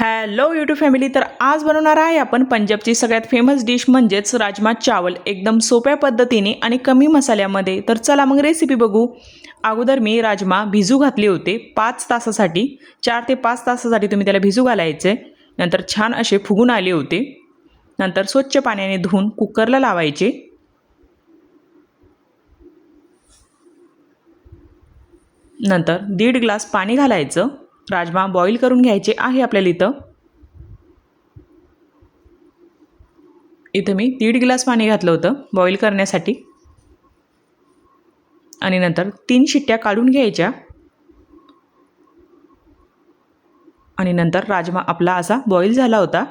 Hello YouTube family. तर आज बनवणार आहे आपण पंजाबची सगळ्यात फेमस डिश म्हणजेच राजमा चावल, एकदम सोप्या पद्धतीने आणि कमी मसाल्यामध्ये. तर चला मग रेसिपी बघू. अगोदर मी राजमा भिजू घातले होते 5 तासासाठी. 4 ते 5 तासासाठी तुम्ही त्याला भिजू घालायचे. नंतर छान असे फुगून आले होते. नंतर स्वच्छ पाण्याने धुवून कुकरला लावायचे. नंतर 1.5 ग्लास पाणी घालायचं. राजमा बॉईल करून घ्यायचे आहे आपल्याला. इथं मी 1.5 ग्लास पाणी घातलं होतं बॉईल करण्यासाठी. आणि नंतर 3 शिट्ट्या काढून घ्यायच्या. आणि नंतर राजमा आपला असा बॉईल झाला होता.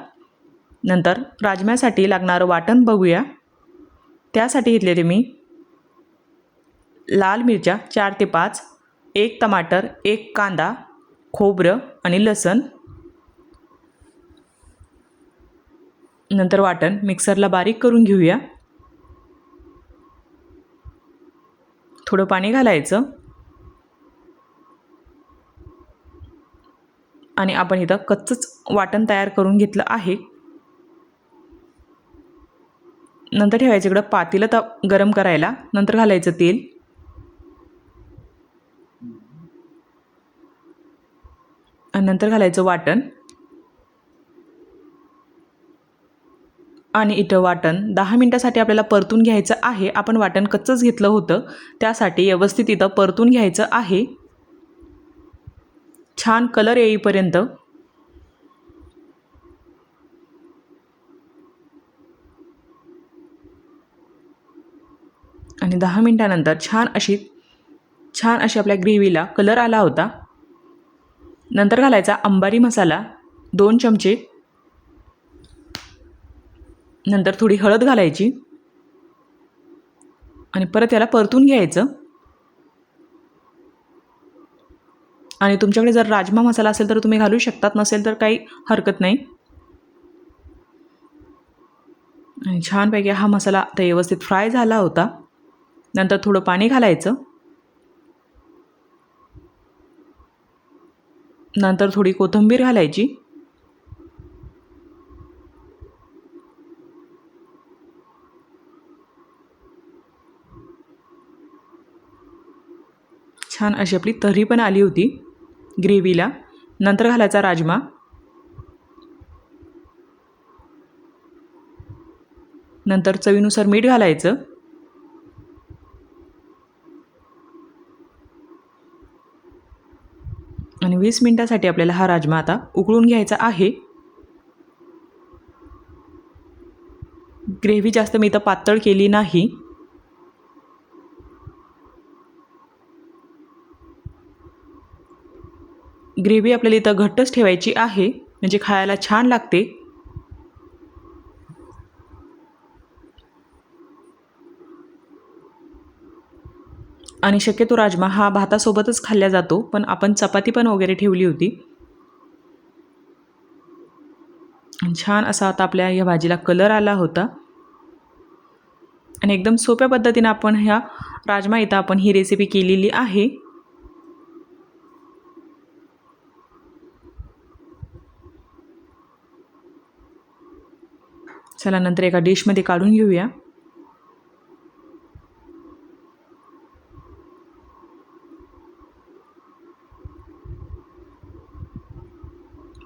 नंतर राजम्यासाठी लागणारं वाटण बघूया. त्यासाठी घेतलेले मी लाल मिरच्या 4 ते 5, 1 टमाटर, 1 कांदा, खोबरं आणि लसण. नंतर वाटण मिक्सरला बारीक करून घेऊया. थोडं पाणी घालायचं. आणि आपण इथं कच्चंच वाटण तयार करून घेतलं आहे. नंतर ठेवायचं इकडं पातेलं गरम करायला. नंतर घालायचं तेल. आणि नंतर घालायचं वाटण. आणि इथं वाटण 10 मिनिटासाठी आपल्याला परतून घ्यायचं आहे. आपण वाटण कच्चंच घेतलं होतं, त्यासाठी व्यवस्थित इथं परतून घ्यायचं आहे छान कलर येईपर्यंत. आणि 10 मिनिटानंतर छान अशी आपल्या ग्रेव्हीला कलर आला होता. नंतर घालायचा अंबारी मसाला 2 चमचे. नंतर थोडी हळद घालायची. आणि परत याला परतून घ्यायचं. आणि तुमच्याकडे जर राजमा मसाला असेल तर तुम्ही घालू शकतात, नसेल तर काही हरकत नाही. आणि छानपैकी हा मसाला आता व्यवस्थित फ्राय झाला होता. नंतर थोडं पाणी घालायचं. नंतर थोडी कोथिंबीर घालायची. छान अशी आपली तर्री पण आली होती ग्रेव्हीला. नंतर घालायचा राजमा. नंतर चवीनुसार मीठ घालायचं. आणि 20 मिनिटासाठी आपल्याला हा राजमा आता उकळून घ्यायचा आहे. ग्रेव्ही जास्त मी इथं पातळ केली नाही. ग्रेव्ही आपल्याला इथं घट्टच ठेवायची आहे, म्हणजे खायला छान लागते. आणि शक्यतो राजमा हा भातासोबतच खाल्ला जातो, पण आपण चपाती पण वगैरे ठेवली होती. आणि छान असा आता आपल्या या भाजीला कलर आला होता. आणि एकदम सोप्या पद्धतीने आपण ह्या राजमा इथं आपण ही रेसिपी केलेली आहे. चला नंतर एका डिशमध्ये काढून घेऊया.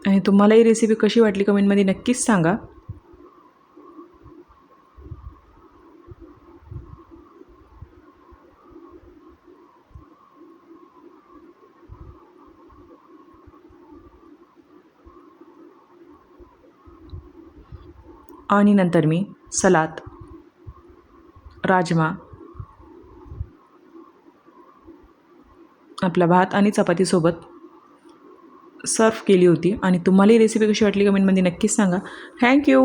आणि तुम्हाला ही रेसिपी कशी वाटली कमेंटमध्ये नक्कीच सांगा. आणि नंतर मी सलाद, राजमा, आपला भात आणि चपातीसोबत सर्व केली होती. आणि तुम्हाला ही रेसिपी कशी वाटली कमेंटमध्ये नक्कीच सांगा. थँक्यू.